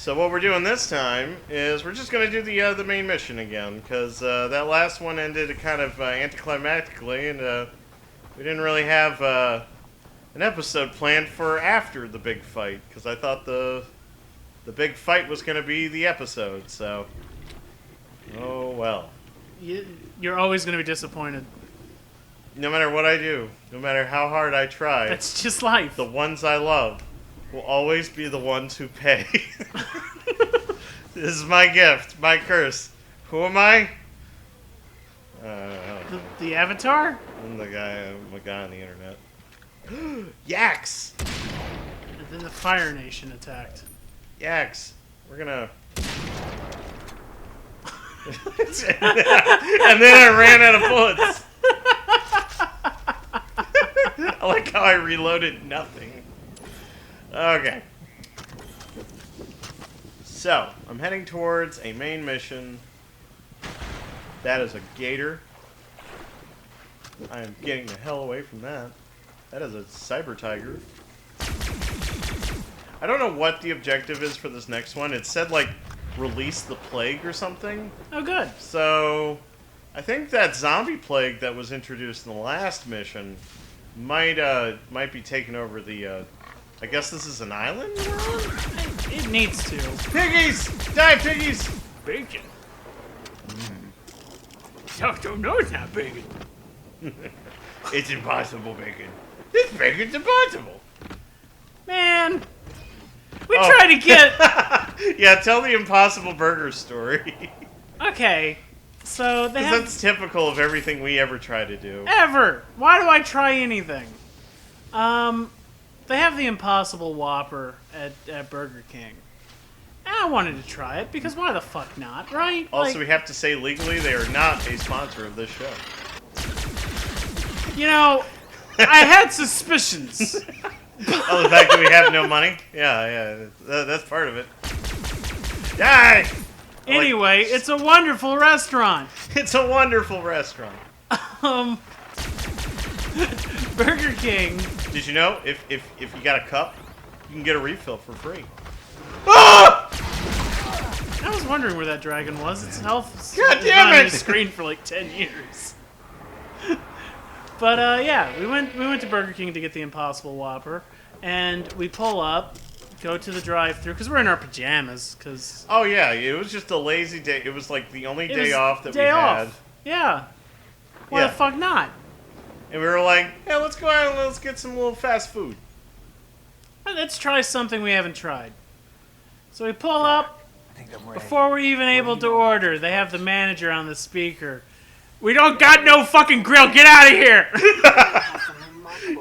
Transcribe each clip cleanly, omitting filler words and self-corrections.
So what we're doing this time is we're just going to do the main mission again, because that last one ended kind of anticlimactically, and we didn't really have an episode planned for after the big fight, because I thought the big fight was going to be the episode, so... Oh, well. You're always going to be disappointed. No matter what I do, no matter how hard I try... That's just life. The ones I love will always be the ones who pay. This is my gift, my curse. Who am I? The Avatar? I'm the guy on the internet. Yaks! And then the Fire Nation attacked. Yaks. We're gonna... and then I ran out of bullets. I like how I reloaded nothing. Okay. So, I'm heading towards a main mission. That is a gator. I am getting the hell away from that. That is a cyber tiger. I don't know what the objective is for this next one. It said, like, release the plague or something. Oh, good. So, I think that zombie plague that was introduced in the last mission might be taking over the, I guess this is an island we're on? It needs to. Piggies! Die, piggies! Bacon. Doctor, no, it's not bacon. It's impossible, bacon. This bacon's impossible. Man, we try to get... Yeah, tell the Impossible Burger story. Okay, so they have... That's typical of everything we ever try to do. Ever! Why do I try anything? They have the Impossible Whopper at Burger King. And I wanted to try it, because why the fuck not, right? Also, we have to say legally they are not a sponsor of this show. You know, I had suspicions. Oh, the fact that we have no money? Yeah, that's part of it. Die! Anyway, it's a wonderful restaurant. It's a wonderful restaurant. Burger King. Did you know if you got a cup, you can get a refill for free? Ah! I was wondering where that dragon was. Its health God been damn on it! the screen for like 10 years. But yeah, we went to Burger King to get the Impossible Whopper, and we pull up, go to the drive-thru because we're in our pajamas. Cause oh yeah, it was just a lazy day. It was like the only day off that we had. Yeah. Why the fuck not? And we were like, hey, let's go out and let's get some little fast food. Let's try something we haven't tried. So we pull up. Before we're even able to order, they have the manager on the speaker. We don't got no fucking grill. Get out of here.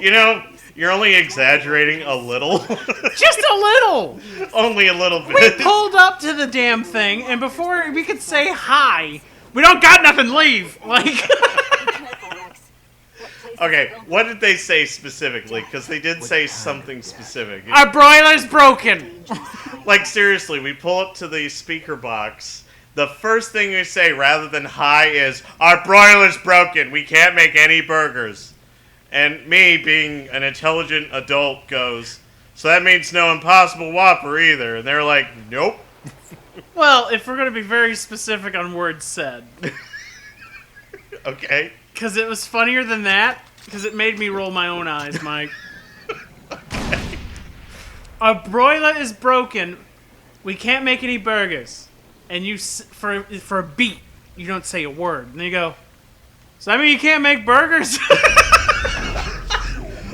You know, you're only exaggerating a little. Just a little. Only a little bit. We pulled up to the damn thing, and before we could say hi, we don't got nothing. Leave. Like. Okay, what did they say specifically? Because they did say something specific. Our broiler's broken. Like, seriously, we pull up to the speaker box. The first thing we say, rather than hi, is, our broiler's broken. We can't make any burgers. And me, being an intelligent adult, goes, so that means no Impossible Whopper either. And they're like, nope. Well, if we're going to be very specific on words said. Okay. Because it was funnier than that. Because it made me roll my own eyes, Mike. Okay. Our broiler is broken. We can't make any burgers. And you, for a beat, you don't say a word. And then you go, so that mean you can't make burgers?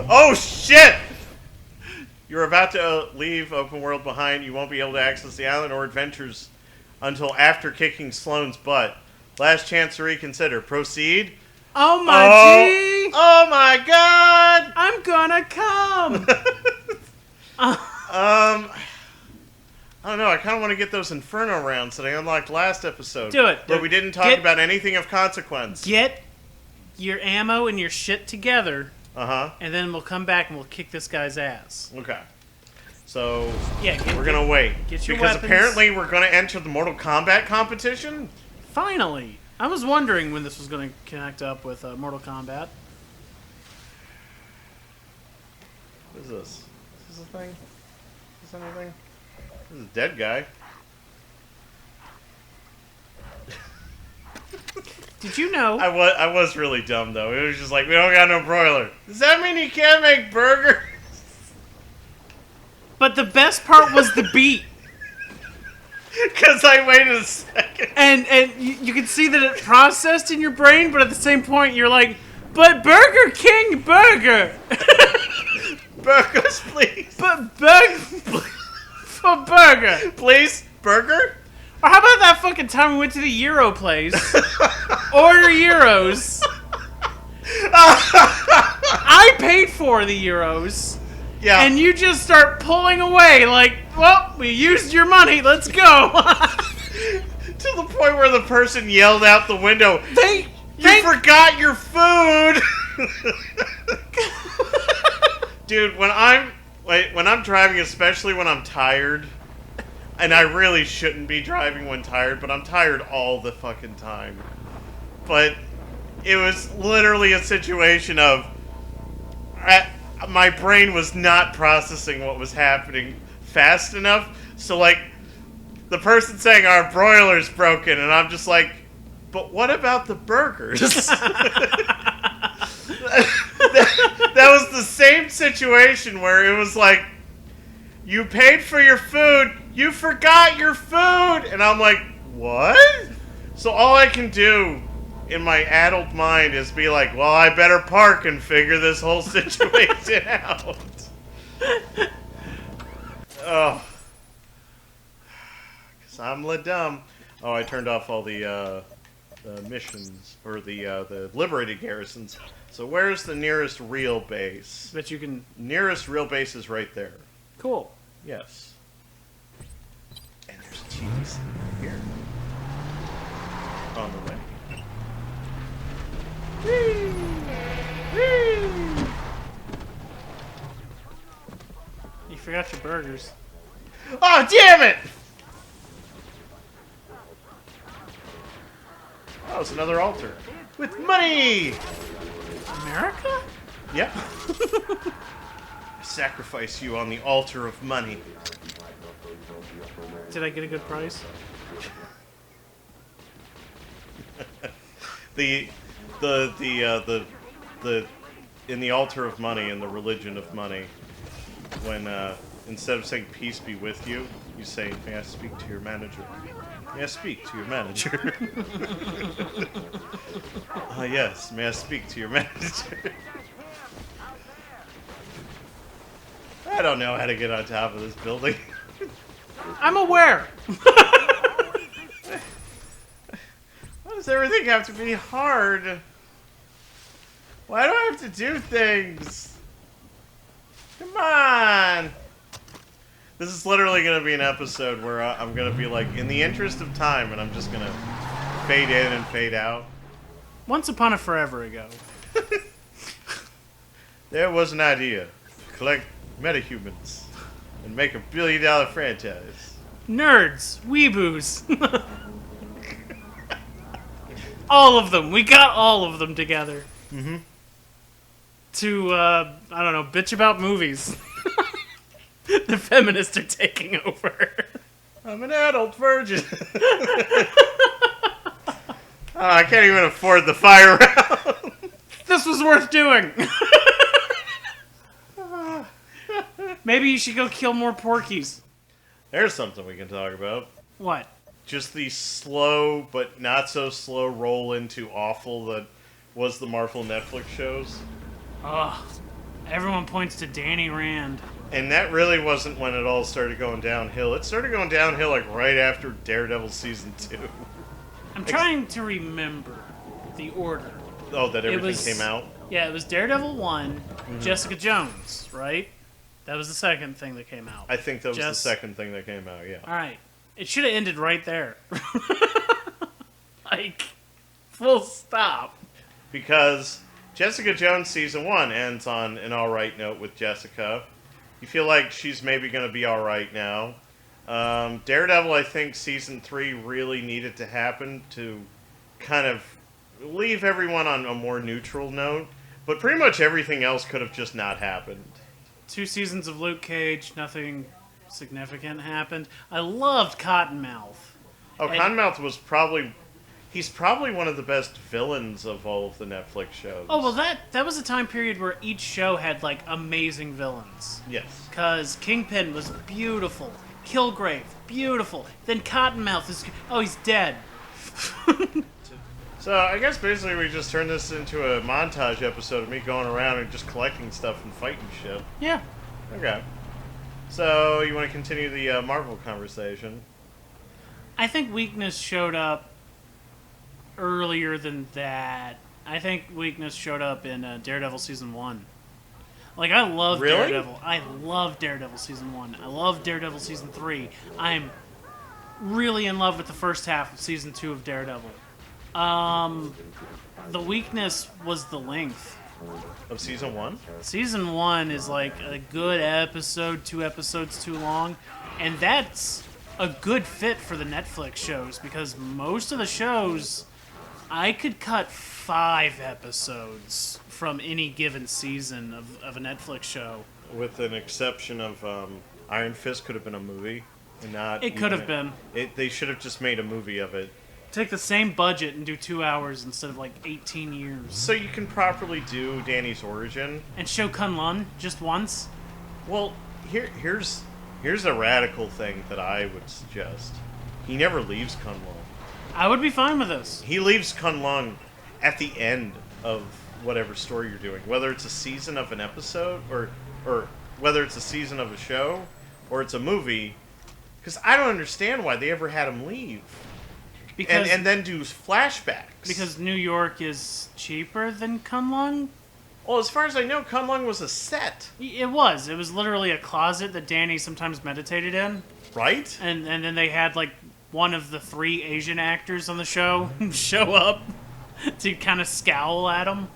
Oh, shit! You're about to leave open world behind. You won't be able to access the island or adventures until after kicking Sloane's butt. Last chance to reconsider. Proceed. Oh my G! Oh my god! I'm gonna come! I don't know. I kind of want to get those Inferno rounds that I unlocked last episode. Do it. But we didn't talk about anything of consequence. Get your ammo and your shit together. Uh-huh. And then we'll come back and we'll kick this guy's ass. Okay. So, yeah, we're going to wait. Get your because weapons. Apparently we're going to enter the Mortal Kombat competition? Finally. I was wondering when this was going to connect up with Mortal Kombat. What is this? Is this a thing? Is this anything? This is a dead guy. Did you know? I was really dumb though. It was just like, we don't got no broiler. Does that mean you can't make burgers? But the best part was the beat. Because I waited a second. And you can see that it processed in your brain, but at the same point, you're like, but Burger King burger. Burgers, please. But for burger. Please, burger? Or how about that fucking time we went to the Euro place? Order Euros. I paid for the Euros. Yeah. And you just start pulling away like, well, we used your money, let's go. To the point where the person yelled out the window, You forgot your food! Dude, when I'm driving, especially when I'm tired, and I really shouldn't be driving when tired, but I'm tired all the fucking time. But it was literally a situation of my brain was not processing what was happening fast enough. So, like, the person saying our broiler's broken, and I'm just like, but what about the burgers? that was the same situation where it was like, you paid for your food, you forgot your food, and I'm like, what? So all I can do in my adult mind is be like, well, I better park and figure this whole situation out. Oh. Because I'm la dumb. Oh, I turned off all the missions, or the liberated garrisons. So where's the nearest real base? But you can... Nearest real base is right there. Cool. Yes. And there's cheese here. On the way. Whee! Whee! You forgot your burgers. Oh, damn it! Oh, it's another altar. With money! America? Yep. I sacrifice you on the altar of money. Did I get a good price? the in the altar of money, in the religion of money, when instead of saying peace be with you, you say, may I speak to your manager? May I speak to your manager? Yes, may I speak to your manager? I don't know how to get on top of this building. I'm aware. Why does everything have to be hard? Why do I have to do things? Come on! This is literally going to be an episode where I'm going to be like, in the interest of time, and I'm just going to fade in and fade out. Once upon a forever ago. There was an idea to collect metahumans and make $1 billion franchise. Nerds. Weeboos. All of them. We got all of them together. Mm-hmm. To, I don't know, bitch about movies. The feminists are taking over. I'm an adult virgin. Oh, I can't even afford the fire round. This was worth doing. Maybe you should go kill more porkies. There's something we can talk about. What? Just the slow, but not so slow roll into awful that was the Marvel Netflix shows. Ugh. Everyone points to Danny Rand. And that really wasn't when it all started going downhill. It started going downhill like right after Daredevil Season 2. I'm trying to remember the order. Oh, that everything came out? Yeah, it was Daredevil 1, Jessica Jones, right? That was the second thing that came out. I think that was the second thing that came out, yeah. Alright. It should have ended right there. Like, full stop. Because Jessica Jones Season 1 ends on an alright note with Jessica. You feel like she's maybe going to be alright now. Daredevil, I think Season 3 really needed to happen to kind of leave everyone on a more neutral note. But pretty much everything else could have just not happened. 2 seasons of Luke Cage, nothing significant happened. I loved Cottonmouth. Oh, Cottonmouth was probably... He's probably one of the best villains of all of the Netflix shows. Oh, well, that was a time period where each show had, like, amazing villains. Yes. Because Kingpin was beautiful. Kilgrave, beautiful. Then Cottonmouth is... Oh, he's dead. So, I guess basically we just turned this into a montage episode of me going around and just collecting stuff and fighting shit. Yeah. Okay. So, you want to continue the Marvel conversation? I think weakness showed up earlier than that. I think weakness showed up in Daredevil Season 1. Like, I love Daredevil. I love Daredevil Season 1. I love Daredevil Season 3. I'm really in love with the first half of Season 2 of Daredevil. The weakness was the length. Of Season 1? Season 1 is like a good episode, 2 episodes too long. And that's a good fit for the Netflix shows, because most of the shows, I could cut 5 episodes from any given season of a Netflix show. With an exception of Iron Fist could have been a movie. And not It could have been. They should have just made a movie of it. Take the same budget and do 2 hours instead of like 18 years. So you can properly do Danny's origin. And show Kunlun just once? Well, here's a radical thing that I would suggest. He never leaves Kunlun. I would be fine with this. He leaves Kunlun at the end of whatever story you're doing. Whether it's a season of an episode, or whether it's a season of a show, or it's a movie. Because I don't understand why they ever had him leave. And then do flashbacks. Because New York is cheaper than Kunlun? Well, as far as I know, Kunlun was a set. It was. It was literally a closet that Danny sometimes meditated in. Right? And then they had, like, one of the 3 Asian actors on the show show up to kind of scowl at him.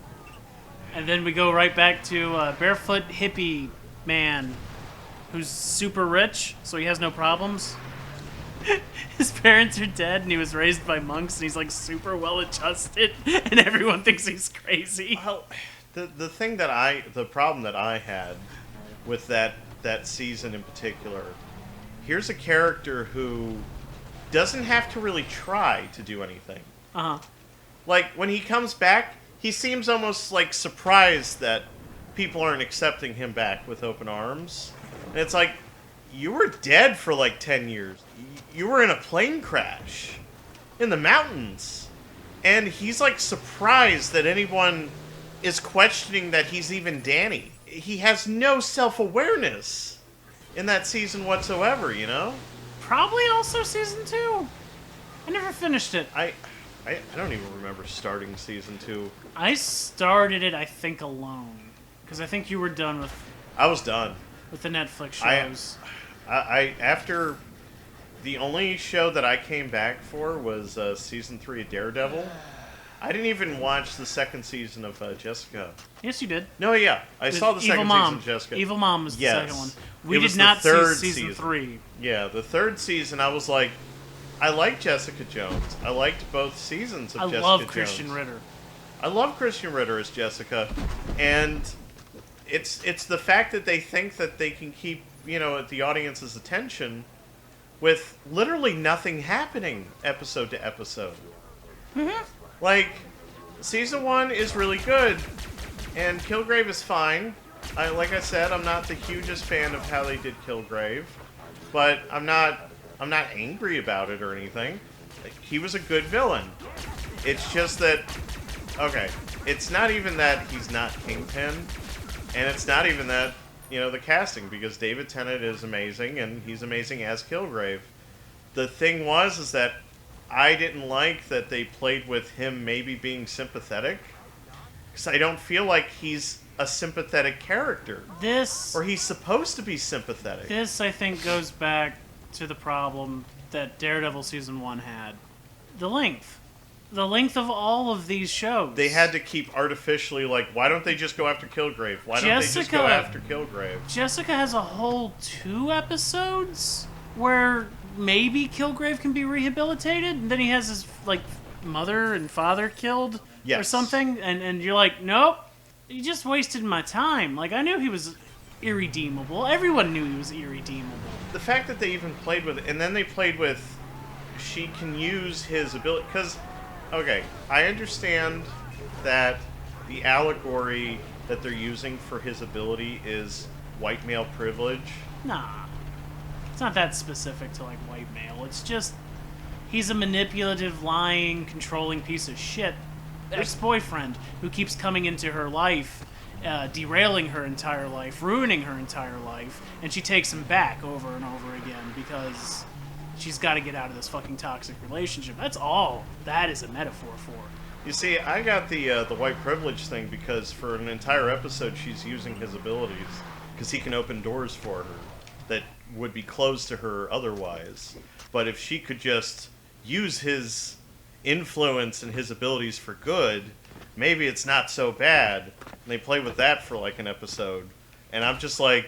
And then we go right back to barefoot hippie man who's super rich, so he has no problems. His parents are dead, and he was raised by monks, and he's, like, super well-adjusted, and everyone thinks he's crazy. Well, the problem that I had with that season in particular, here's a character who doesn't have to really try to do anything. Uh-huh. Like, when he comes back, he seems almost, like, surprised that people aren't accepting him back with open arms. And it's like, you were dead for, like, 10 years. You were in a plane crash in the mountains. And he's, like, surprised that anyone is questioning that he's even Danny. He has no self-awareness in that season whatsoever, you know? Probably also Season 2. I never finished it. I don't even remember starting Season 2. I started it, I think, alone. Because I think you were done with... I was done. With the Netflix shows. I after... The only show that I came back for was Season 3 of Daredevil. I didn't even watch the second season of Jessica. Yes, you did. No, yeah. I saw the second season of Jessica. Evil Mom was the second one. We It was did not the third see Season 3. Yeah, the third season, I was like, I like Jessica Jones. I liked both seasons of Jessica Jones. I love Christian Ritter. I love Christian Ritter as Jessica. And it's the fact that they think that they can keep, the audience's attention with literally nothing happening episode to episode. Mm-hmm. Like, Season 1 is really good, and Kilgrave is fine. Like I said, I'm not the hugest fan of how they did Kilgrave, but I'm not angry about it or anything. Like, he was a good villain. It's just that, okay, it's not even that he's not Kingpin, and it's not even that, the casting, because David Tennant is amazing, and he's amazing as Kilgrave. The thing is that I didn't like that they played with him maybe being sympathetic, because I don't feel like he's a sympathetic character. Or he's supposed to be sympathetic. This, I think, goes back to the problem that Daredevil Season 1 had. The length. The length of all of these shows. They had to keep artificially, like, why don't they just go after Kilgrave? Why don't they just go after Kilgrave? Jessica has a whole 2 episodes where maybe Kilgrave can be rehabilitated, and then he has his, like, mother and father killed or something, and you're like, nope, you just wasted my time. Like, I knew he was irredeemable. Everyone knew he was irredeemable. The fact that they even played with it, and then they played with, she can use his ability, because, okay, I understand that the allegory that they're using for his ability is white male privilege. Nah. It's not that specific to, like, white male. It's just... he's a manipulative, lying, controlling piece of shit ex-boyfriend who keeps coming into her life, derailing her entire life, ruining her entire life, and she takes him back over and over again because she's got to get out of this fucking toxic relationship. That's all that is a metaphor for. You see, I got the white privilege thing because for an entire episode she's using his abilities because he can open doors for her that would be closed to her otherwise. But if she could just use his influence and his abilities for good, maybe it's not so bad. And they play with that for like an episode. And I'm just like,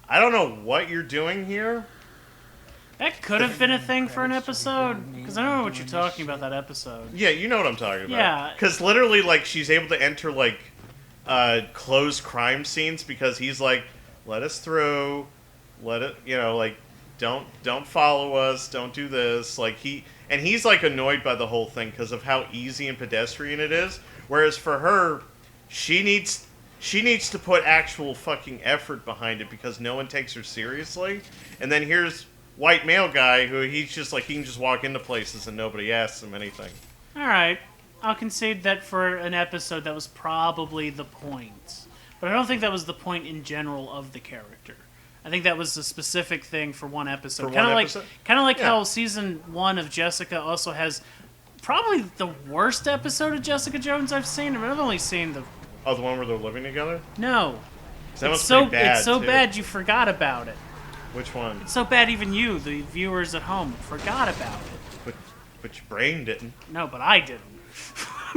I don't know what you're doing here. That could have been a thing for an episode, because I don't know what you're talking about that episode. Yeah, you know what I'm talking about. Yeah. Because literally, like, she's able to enter, like, closed crime scenes because he's like, let us through, let it, you know, like, don't follow us, don't do this. Like, he's, like, annoyed by the whole thing because of how easy and pedestrian it is. Whereas for her, she needs to put actual fucking effort behind it because no one takes her seriously. And then here's white male guy who he's just like, he can just walk into places and nobody asks him anything. All right. I'll concede that for an episode that was probably the point. But I don't think that was the point in general of the character. I think that was a specific thing for one episode. Kind of like how season 1 of Jessica also has probably the worst episode of Jessica Jones I've seen. I mean, I've only seen the... Oh, the one where they're living together? No. That was pretty bad, it's so too. bad you forgot about it. Which one? It's so bad even you, the viewers at home, forgot about it. But your brain didn't. No, but I didn't.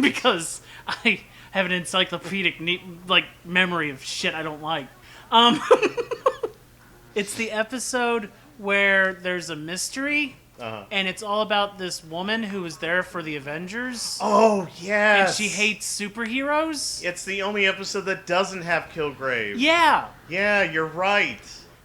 Because I have an encyclopedic memory of shit I don't like. It's the episode where there's a mystery, and it's all about this woman who was there for the Avengers. Oh, yes! And she hates superheroes. It's the only episode that doesn't have Kilgrave. Yeah! Yeah, you're right.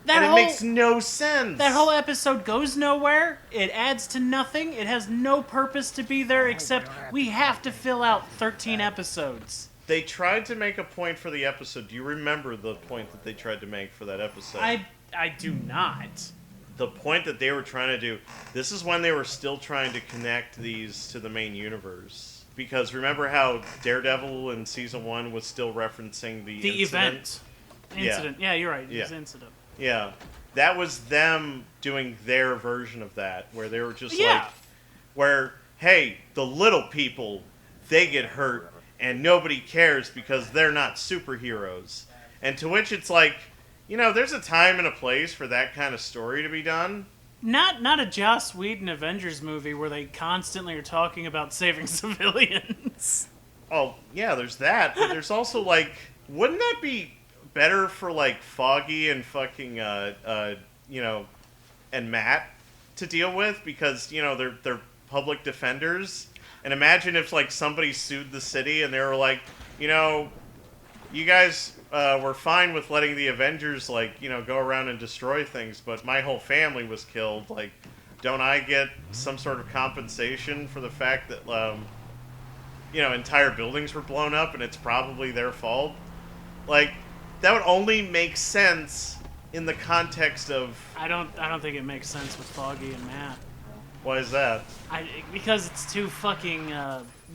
It makes no sense. That whole episode goes nowhere. It adds to nothing. It has no purpose to be there except we have to fill out 13 episodes. They tried to make a point for the episode. Do you remember the point that they tried to make for that episode? I do not. The point that they were trying to do, this is when they were still trying to connect these to the main universe. Because remember how Daredevil in season 1 was still referencing the incident? Incident. Yeah, you're right. It Yeah. was incident. Yeah. That was them doing their version of that, where they were just where, hey, the little people, they get hurt, and nobody cares because they're not superheroes. And to which it's like, you know, there's a time and a place for that kind of story to be done. Not a Joss Whedon Avengers movie where they constantly are talking about saving civilians. Oh, yeah, there's that. But there's also, like, wouldn't that be better for, like, Foggy and fucking, you know, and Matt to deal with? Because, you know, they're public defenders. And imagine if, like, somebody sued the city and they were like, you know, you guys were fine with letting the Avengers, like, you know, go around and destroy things, but my whole family was killed. Like, don't I get some sort of compensation for the fact that, you know, entire buildings were blown up and it's probably their fault? Like, that would only make sense in the context of... I don't think it makes sense with Foggy and Matt. Why is that? Because it's too fucking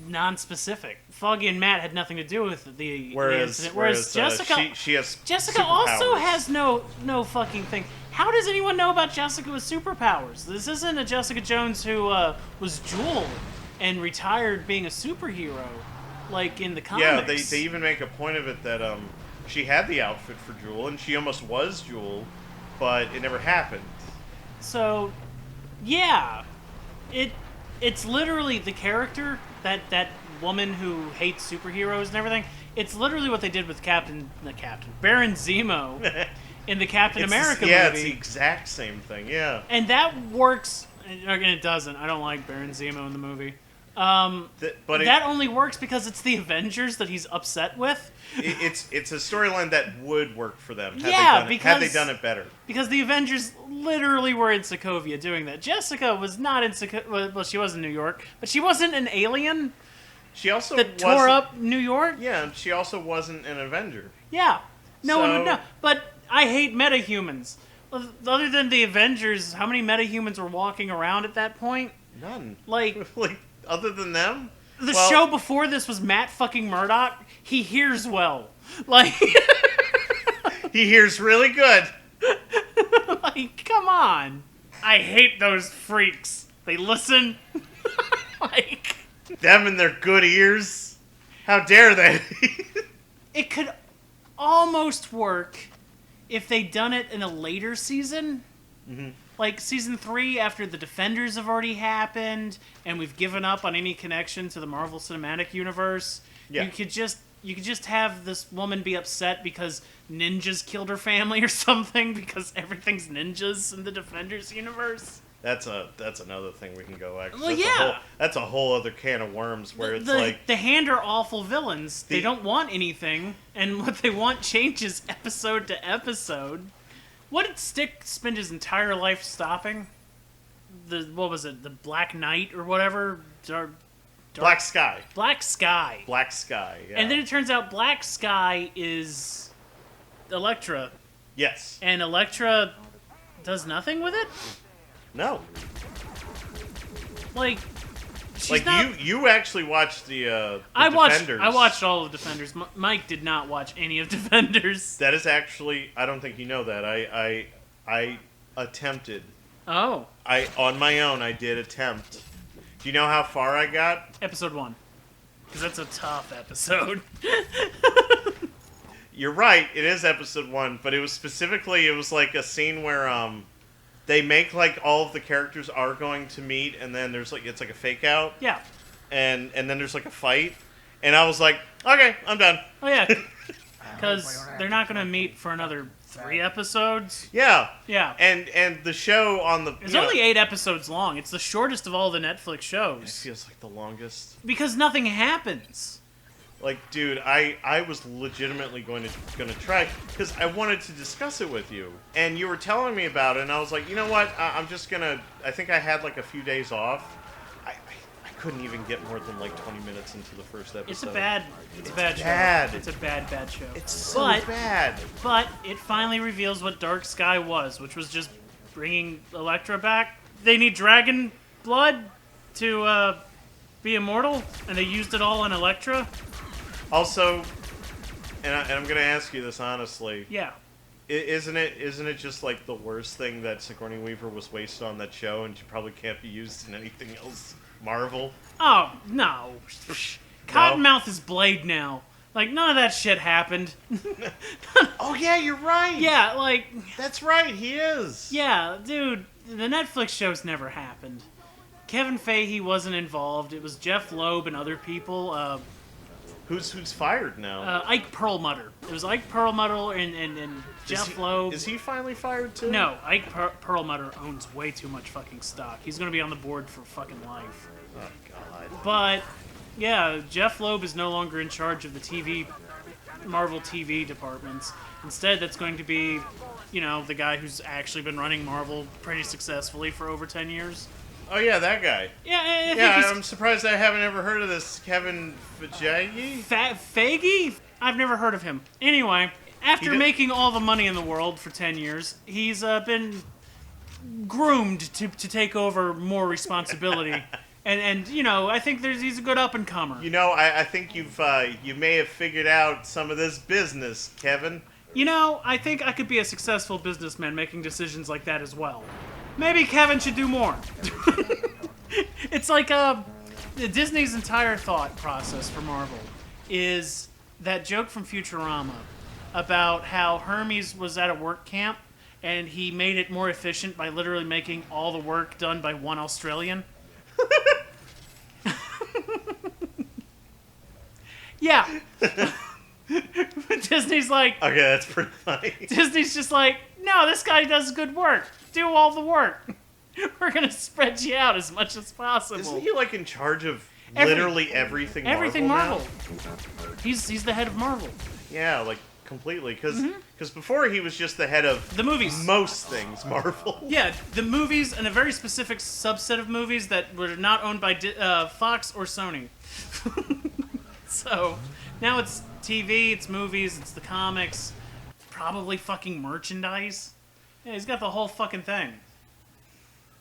non-specific. Foggy and Matt had nothing to do with the incident. Whereas Jessica, she has Jessica superpowers. also has no fucking thing. How does anyone know about Jessica with superpowers? This isn't a Jessica Jones who was Jewel and retired being a superhero, like in the comics. Yeah, they even make a point of it that she had the outfit for Jewel and she almost was Jewel, but it never happened. So, yeah. It's literally the character, that woman who hates superheroes and everything. It's literally what they did with Baron Zemo in the Captain America movie. Yeah, it's the exact same thing, yeah. And that works, and it doesn't. I don't like Baron Zemo in the movie. That only works because it's the Avengers that he's upset with. It's a storyline that would work for them had they done it better. Because the Avengers literally were in Sokovia doing that. Jessica was not in Sokovia. Well, she was in New York, but she wasn't an alien. She also that tore up New York. Yeah, and she also wasn't an Avenger. Yeah, no one would So- know. But I hate metahumans. Other than the Avengers, how many metahumans were walking around at that point? None. Like, Like, other than them? the Well- show before this was Matt fucking Murdock. He hears well. Like, He hears really good. like, come on. I hate those freaks. They listen. Like, Them and their good ears. How dare they? it could almost work if they'd done it in a later season. Mm-hmm. Like season 3, after the Defenders have already happened, and we've given up on any connection to the Marvel Cinematic Universe. Yeah. You could just have this woman be upset because ninjas killed her family or something, because everything's ninjas in the Defenders universe. That's another thing we can go actually. Well, that's yeah. That's a whole other can of worms where it's like The Hand are awful villains. They The- don't want anything, and what they want changes episode to episode. What did Stick spend his entire life stopping? What was it? The Black Knight or whatever? Black Sky. Black Sky. Black Sky, yeah. And then it turns out Black Sky is Elektra, yes. and Elektra does nothing with it? No. Like, she's Like not... you actually watched the Defenders. I watched all of Defenders. Mike did not watch any of Defenders. That is actually, I don't think you know that. I attempted. Oh. On my own I did attempt. Do you know how far I got? Episode 1. Because that's a tough episode. You're right, it is episode 1, but it was like a scene where they make like all of the characters are going to meet, and then it's like a fake out, Yeah. and then there's like a fight, and I was like, okay, I'm done. Oh, yeah. Because they're not going to meet for another 3 episodes. Yeah. Yeah. And the show on the It's only 8 episodes long. It's the shortest of all the Netflix it shows. feels like the longest. Because nothing happens. Like, dude, I was legitimately going to try because I wanted to discuss it with you, and you were telling me about it, and I was like, you know what? I'm just gonna. I think I had like a few days off. I couldn't even get more than like 20 minutes into the first episode. It's a bad bad. show. It's a bad show. It's so But- bad. But it finally reveals what Dark Sky was, which was just bringing Elektra back. They need dragon blood to be immortal, and they used it all on Elektra. Also, and I'm gonna ask you this honestly. Yeah. Isn't it just like the worst thing that Sigourney Weaver was wasted on that show, and she probably can't be used in anything else? Marvel. Oh, no. Cottonmouth is Blade now. Like, none of that shit happened. Oh yeah, you're right. Yeah, like, That's right. He is. yeah, dude, the Netflix shows never happened. Kevin Feige wasn't involved. It was Jeff Loeb and other people. Who's fired now? Ike Perlmutter. It was Ike Perlmutter and Jeff Loeb. Is he finally fired too? No, Ike Perlmutter owns way too much fucking stock. He's gonna be on the board for fucking life. Oh God. But, yeah, Jeff Loeb is no longer in charge of the Marvel TV departments. Instead, that's going to be, the guy who's actually been running Marvel pretty successfully for over 10 years. Oh yeah, that guy. Yeah, I think Yeah, he's I'm surprised I haven't ever heard of this Kevin Feige. Feige? I've never heard of him. Anyway, after did- making all the money in the world for 10 years, he's been groomed to take over more responsibility. and I think he's a good up-and-comer. I think you may have figured out some of this business, Kevin. I think I could be a successful businessman making decisions like that as well. Maybe Kevin should do more. It's like Disney's entire thought process for Marvel is that joke from Futurama about how Hermes was at a work camp and he made it more efficient by literally making all the work done by one Australian. Yeah. Disney's like, Okay, that's pretty funny. Disney's just like, no, this guy does good work. Do all the work. We're gonna spread you out as much as possible. Isn't he like in charge of Every- literally everything? Everything Marvel. Marvel. He's the head of Marvel. Yeah, like completely. Because before he was just the head of The movies. most things Marvel. Yeah, the movies and a very specific subset of movies that were not owned by Fox or Sony. So now it's TV, it's movies, it's the comics, probably fucking merchandise. Yeah, he's got the whole fucking thing.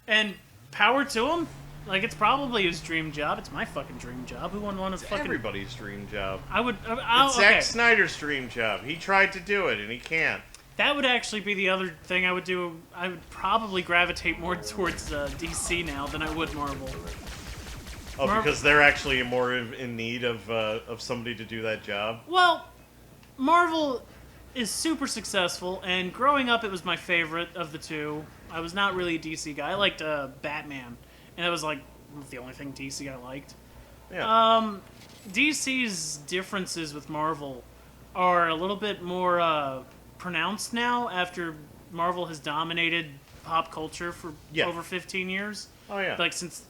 And power to him. Like, it's probably his dream job. It's my fucking dream job. Who wouldn't want to fucking... Everybody's dream job. I would... It's Zack Snyder's dream job. He tried to do it, and he can't. That would actually be the other thing I would do. I would probably gravitate more towards DC now than I would Marvel. Oh, because they're actually more in need of somebody to do that job? Well, Marvel is super successful, and growing up it was my favorite of the two. I was not really a DC guy. I liked Batman, and that was like the only thing DC I liked. Yeah. DC's differences with Marvel are a little bit more pronounced now after Marvel has dominated pop culture for over 15 years. Oh, yeah. Like, since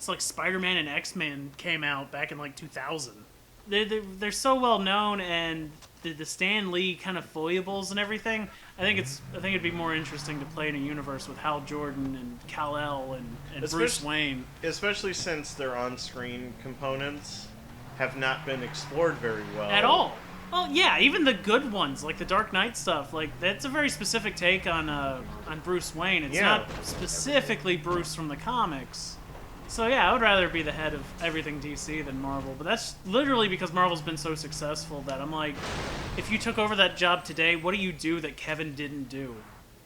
like Spider-Man and X-Men came out back in like 2000. They're so well known, and the Stan Lee kind of foibles and everything. I think it'd be more interesting to play in a universe with Hal Jordan and Kal-El and Bruce Wayne. Especially since their on-screen components have not been explored very well. At all. Well, yeah, even the good ones, like the Dark Knight stuff, like that's a very specific take on Bruce Wayne. It's not specifically Bruce from the comics. So yeah, I would rather be the head of everything DC than Marvel, but that's literally because Marvel's been so successful that I'm like, if you took over that job today, what do you do that Kevin didn't do?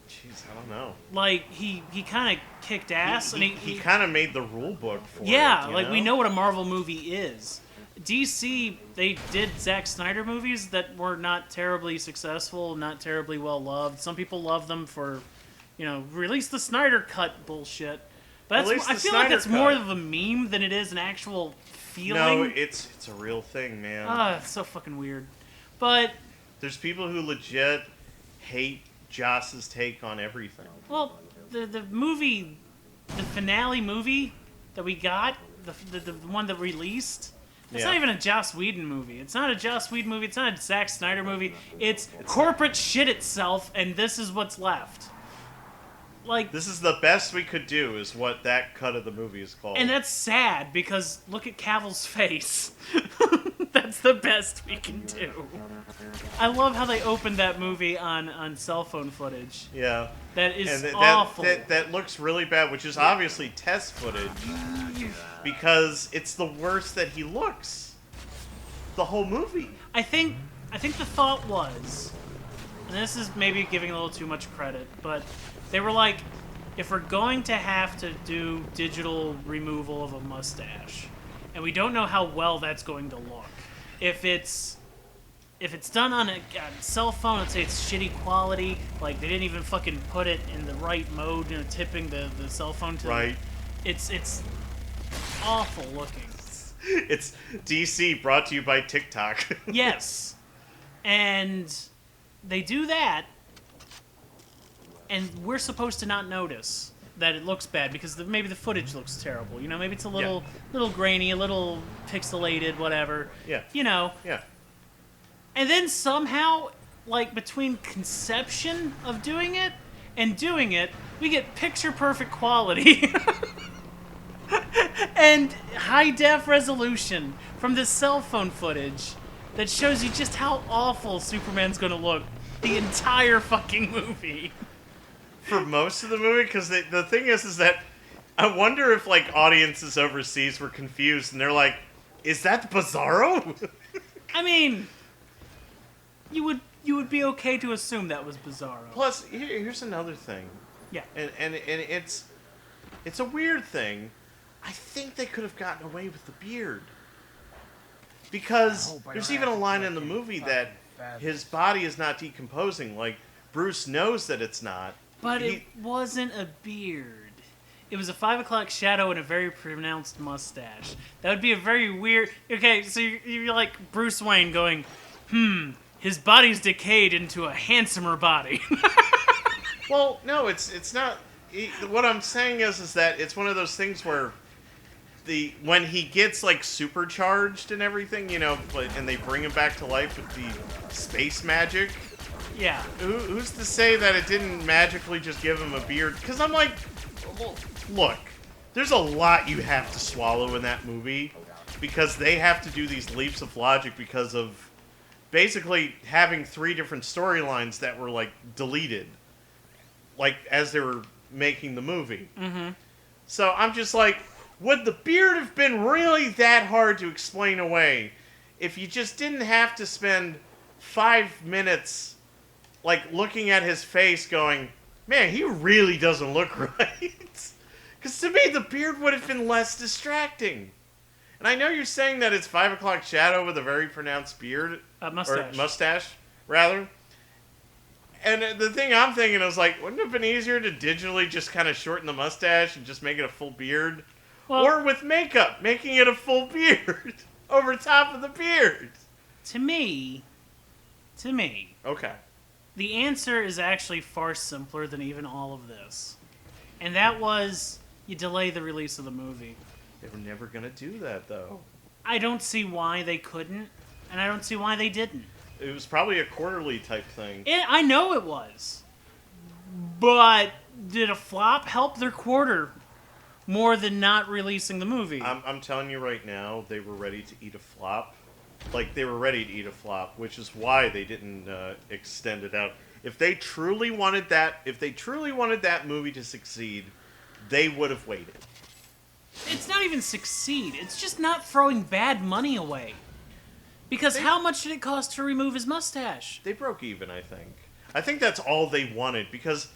Jeez, I don't know. Like, he kind of kicked ass. He kind of made the rule book for it. Yeah, like, we know what a Marvel movie is. DC, they did Zack Snyder movies that were not terribly successful, not terribly well loved. Some people love them for, release the Snyder Cut bullshit. But I feel like that's more of a meme than it is an actual feeling. No, it's a real thing, man. It's so fucking weird. But there's people who legit hate Joss's take on everything. Well, the movie, the finale movie that we got, the one that released, it's not even a Joss Whedon movie. It's not a Joss Whedon movie. It's not a Zack Snyder movie. It's corporate shit itself, and this is what's left. Like, this is the best we could do, is what that cut of the movie is called. And that's sad, because look at Cavill's face. That's the best we can do. I love how they opened that movie on cell phone footage. Yeah. That is awful. That looks really bad, which is obviously test footage, because it's the worst that he looks. The whole movie. I think the thought was, and this is maybe giving a little too much credit, but they were like, if we're going to have to do digital removal of a mustache, and we don't know how well that's going to look, if it's done on a cell phone, let's say it's shitty quality, like they didn't even fucking put it in the right mode, tipping the cell phone to right. It's awful looking. It's DC, brought to you by TikTok. Yes. And they do that, and we're supposed to not notice that it looks bad because maybe the footage looks terrible. Maybe it's a little grainy, a little pixelated, whatever. Yeah. Yeah. And then somehow, like, between conception of doing it and doing it, we get picture-perfect quality. And high-def resolution from this cell phone footage that shows you just how awful Superman's gonna look the entire fucking movie. For most of the movie, because the thing is that I wonder if, like, audiences overseas were confused, and they're like, is that Bizarro? I mean, you would be okay to assume that was Bizarro. Plus, here's another thing. Yeah. And it's a weird thing. I think they could have gotten away with the beard. Because there's even a line in the movie that his body is not decomposing. Like, Bruce knows that it's not. But it wasn't a beard. It was a 5 o'clock shadow and a very pronounced mustache. That would be a very weird... Okay, so you're like Bruce Wayne going, his body's decayed into a handsomer body. Well, no, it's not... What I'm saying is that it's one of those things where when he gets, like, supercharged and everything, and they bring him back to life with the space magic... Yeah. Who's to say that it didn't magically just give him a beard? Because I'm like, look, there's a lot you have to swallow in that movie. because they have to do these leaps of logic because of basically having 3 different storylines that were like deleted, like as they were making the movie. Mm-hmm. So I'm just like, would the beard have been really that hard to explain away if you just didn't have to spend 5 minutes like looking at his face going, man, he really doesn't look right? Because to me, the beard would have been less distracting. And I know you're saying that it's 5 o'clock shadow with a very pronounced beard. Mustache. Or mustache, rather. And the thing I'm thinking is like, wouldn't it have been easier to digitally just kind of shorten the mustache and just make it a full beard? Well, or with makeup, making it a full beard over top of the beard? To me, Okay. the answer is actually far simpler than even all of this. And that was, you delay the release of the movie. They were never going to do that, though. I don't see why they couldn't, and I don't see why they didn't. It was probably a quarterly type thing. I know it was. But did a flop help their quarter more than not releasing the movie? I'm telling you right now, they were ready to eat a flop. Like, they were ready to eat a flop, which is why they didn't extend it out. If they truly wanted that movie to succeed, they would have waited. It's not even succeed. It's just not throwing bad money away. Because how much did it cost to remove his mustache? They broke even, I think. I think that's all they wanted, because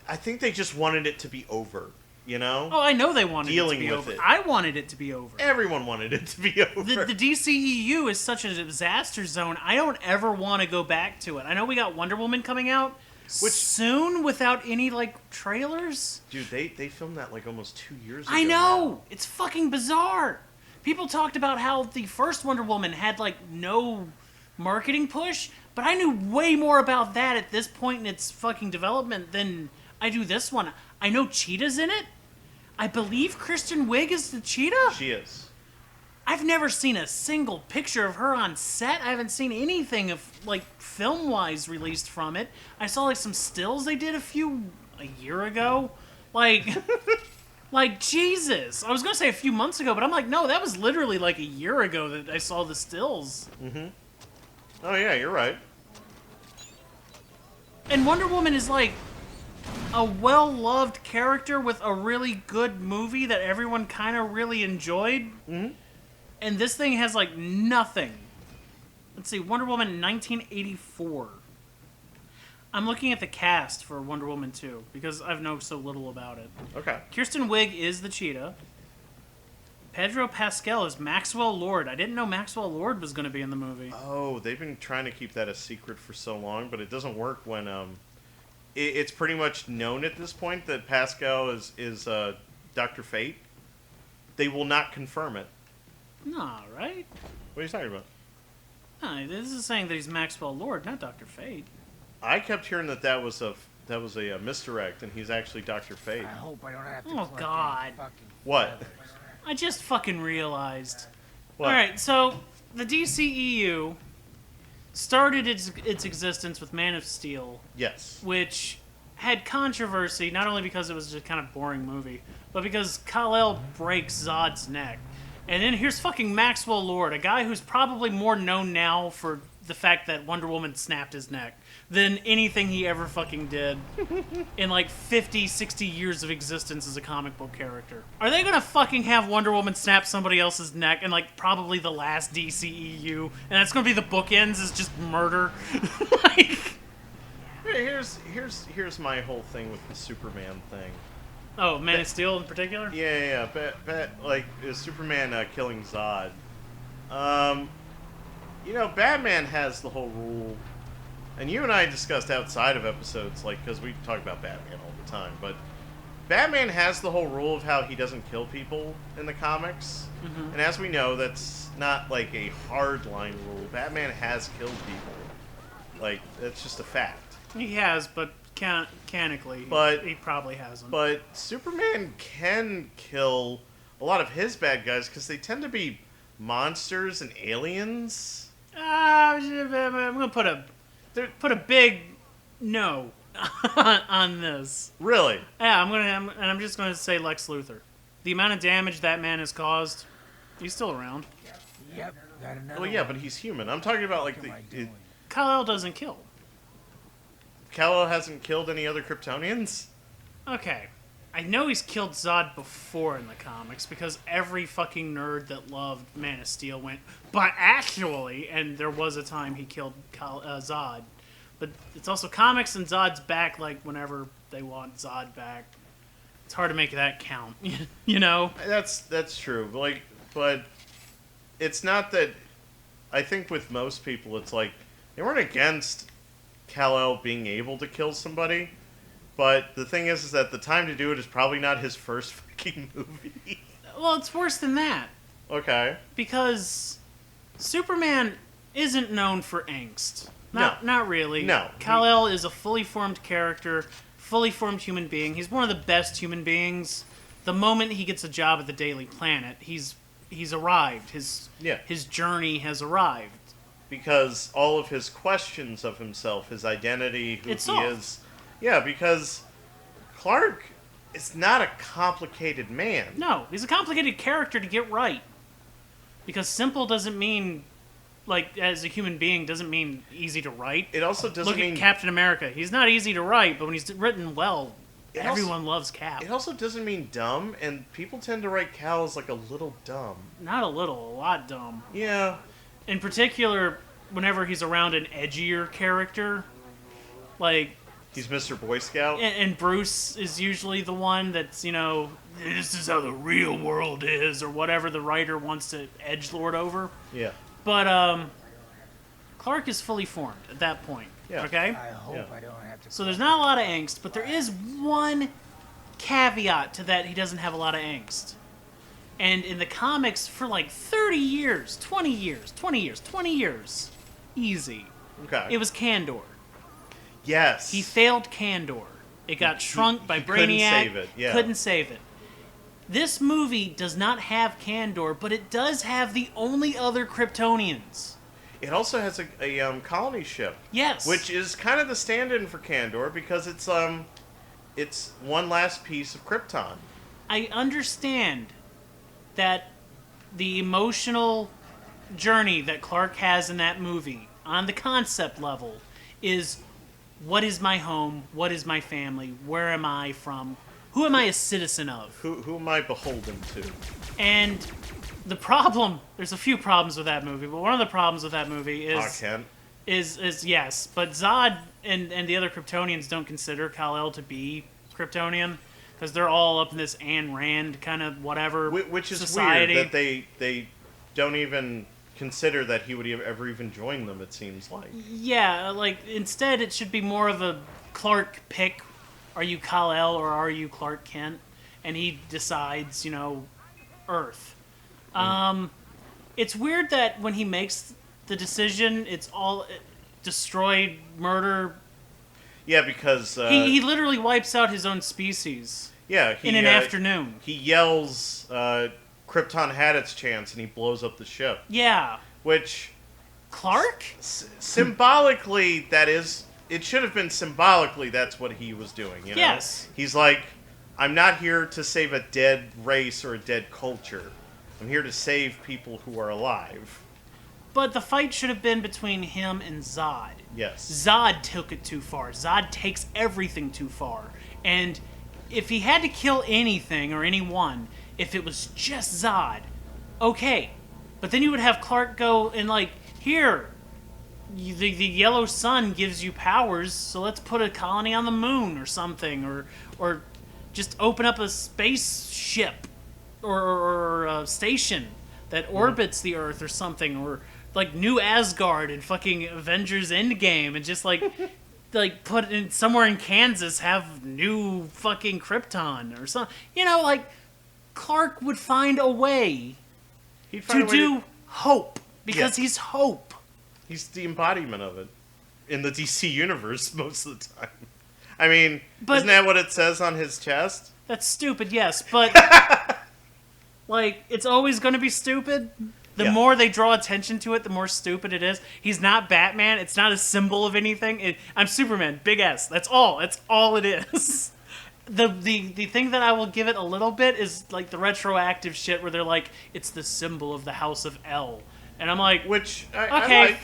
I think they just wanted it to be over, you know? Oh, I know they wanted Dealing it to be with over. it. I wanted it to be over. Everyone wanted it to be over. The DCEU is such a disaster zone. I don't ever want to go back to it. I know we got Wonder Woman coming out soon without any, like, trailers. Dude, they filmed that, like, almost 2 years ago. I know! Now. It's fucking bizarre. People talked about how the first Wonder Woman had, like, no marketing push, but I knew way more about that at this point in its fucking development than I do this one. I know Cheetah's in it. I believe Kristen Wiig is the Cheetah. She is. I've never seen a single picture of her on set. I haven't seen anything of, like, film-wise released from it. I saw, like, some stills they did a year ago. Like... Like, Jesus. I was going to say a few months ago, but I'm like, no, that was literally like a year ago that I saw the stills. Mm-hmm. Oh, yeah, you're right. And Wonder Woman is like a well-loved character with a really good movie that everyone kind of really enjoyed. Mm-hmm. And this thing has like nothing. Let's see, Wonder Woman 1984. I'm looking at the cast for Wonder Woman 2 because I've known so little about it. Okay. Kirsten Wiig is the Cheetah. Pedro Pascal is Maxwell Lord. I didn't know Maxwell Lord was going to be in the movie. Oh, they've been trying to keep that a secret for so long, but it doesn't work when it's pretty much known at this point that Pascal is Dr. Fate. They will not confirm it. No, right? What are you talking about? No, this is saying that he's Maxwell Lord, not Dr. Fate. I kept hearing that was a misdirect, and he's actually Dr. Fate. I hope I don't have to. Oh, collect God. any fucking What? feathers. I just fucking realized. What? Alright, so the DCEU started its existence with Man of Steel, Yes. which had controversy, not only because it was just kind of boring movie, but because Kal-El breaks Zod's neck. And then here's fucking Maxwell Lord, a guy who's probably more known now for the fact that Wonder Woman snapped his neck than anything he ever fucking did in like 50, 60 years of existence as a comic book character. Are they gonna fucking have Wonder Woman snap somebody else's neck in like probably the last DCEU, and that's gonna be the bookends is just murder? Like, Here's my whole thing with the Superman thing. oh, Man of Steel in particular? Yeah. Like Superman killing Zod. Batman has the whole rule, and you and I discussed outside of episodes, like, because we talk about Batman all the time, but Batman has the whole rule of how he doesn't kill people in the comics, and as we know, that's not, like, a hard-line rule. Batman has killed people. Like, that's just a fact. He has, but canonically, he probably hasn't. But Superman can kill a lot of his bad guys, because they tend to be monsters and aliens. I'm gonna put a big no on this. Really? Yeah, I'm just gonna say Lex Luthor. The amount of damage that man has caused He's still around. Yep, got another Well, yeah, one. but he's human. I'm talking about like What am I the doing? Kal-El doesn't kill. Kal-El hasn't killed any other Kryptonians. Okay. I know he's killed Zod before in the comics because every fucking nerd that loved Man of Steel went, but actually, and there was a time he killed Zod. But it's also comics and Zod's back like whenever they want Zod back. It's hard to make that count, you know? That's true. But it's not that. I think with most people, it's like they weren't against Kal-El being able to kill somebody. But the thing is that the time to do it is probably not his first fucking movie. Well, it's worse than that. Okay. Because Superman isn't known for angst. No. Not really. No. Kal-El is a fully formed character, fully formed human being. He's one of the best human beings. The moment he gets a job at the Daily Planet, he's arrived. His journey has arrived. Because all of his questions of himself, his identity, who It's he solved. is. Yeah, because Clark is not a complicated man. No, he's a complicated character to get right. Because simple doesn't mean, like, as a human being, doesn't mean easy to write. It also doesn't Look mean at Captain America. He's not easy to write, but when he's written well, It everyone loves Cap. It also doesn't mean dumb, and people tend to write Cal as like a little dumb. Not a little, a lot dumb. Yeah. In particular, whenever he's around an edgier character, like, He's Mr. Boy Scout. and Bruce is usually the one that's, you know, this is how the real world is, or whatever the writer wants to edgelord over. Yeah. But, Clark is fully formed at that point. Yeah. Okay? I hope Yeah. I don't have to. So there's not a lot of angst, but there is one caveat to that he doesn't have a lot of angst. And in the comics, for like 30 years, 20 years, 20 years, 20 years, easy, Okay. it was Kandor. Yes. He failed Kandor. It got shrunk by he Brainiac. couldn't save it, yeah. Couldn't save it. This movie does not have Kandor, but it does have the only other Kryptonians. It also has a colony ship, Yes. which is kind of the stand-in for Kandor because it's one last piece of Krypton. I understand that the emotional journey that Clark has in that movie, on the concept level, is what is my home? What is my family? Where am I from? Who am I a citizen of? Who am I beholden to? And the problem, there's a few problems with that movie, but one of the problems with that movie is Kent. is yes, but Zod and the other Kryptonians don't consider Kal-El to be Kryptonian because they're all up in this Ayn Rand kind of whatever Which is society. weird that they don't even consider that he would ever even join them, it seems like. Yeah, like instead it should be more of a Clark pick. Are you Kal-El or are you Clark Kent? And he decides, you know, Earth. It's weird that when he makes the decision, it's all destroyed, murder. Yeah, because He literally wipes out his own species yeah, in an afternoon. He yells, "Krypton had its chance," and he blows up the ship. Yeah. Which Clark? symbolically, that is, it should have been symbolically. That's what he was doing. You know? Yes. He's like, I'm not here to save a dead race or a dead culture. I'm here to save people who are alive. But the fight should have been between him and Zod. Yes. Zod took it too far. Zod takes everything too far. And if he had to kill anything or anyone, if it was just Zod, okay. But then you would have Clark go and like, here, the yellow sun gives you powers, so let's put a colony on the moon or something, or just open up a spaceship or a station that orbits the Earth or something, or like New Asgard and fucking Avengers Endgame, and just like like put in somewhere in Kansas have new fucking Krypton or something. You know, like Clark would find a way He'd find to a way do hope because Yeah. he's hope. He's the embodiment of it in the DC universe most of the time. I mean, But- isn't that what it says on his chest? That's stupid, yes, but like it's always going to be stupid. The Yeah. more they draw attention to it, the more stupid it is. He's not Batman. It's not a symbol of anything. I'm Superman. Big S. That's all. That's all it is. the thing that I will give it a little bit is like the retroactive shit where they're like, it's the symbol of the House of L. And I'm like, Which, okay, I like.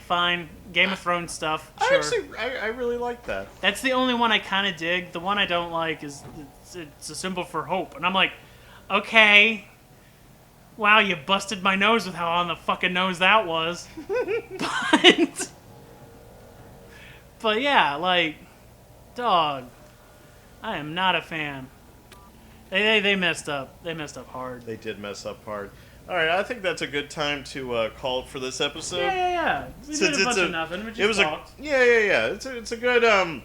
fine. Game of Thrones stuff, sure. I really like that. That's the only one I kind of dig. The one I don't like is it's a symbol for hope. And I'm like, okay. Wow, you busted my nose with how on the fucking nose that was. But yeah, like, dog, I am not a fan. They messed up. They messed up hard. They did mess up hard. All right, I think that's a good time to call it for this episode. Yeah. We Since did a it's bunch of nothing. We just It was talked. It's a good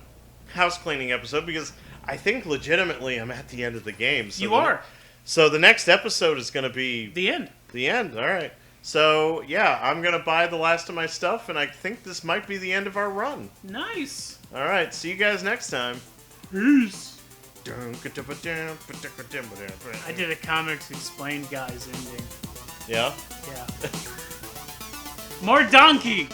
house cleaning episode because I think legitimately I'm at the end of the game. So You are. So the next episode is going to be The end. the end. All right. So yeah, I'm going to buy the last of my stuff, and I think this might be the end of our run. Nice. All right. See you guys next time. Peace. I I did a Comics Explained guys ending. Yeah. Yeah. More donkey.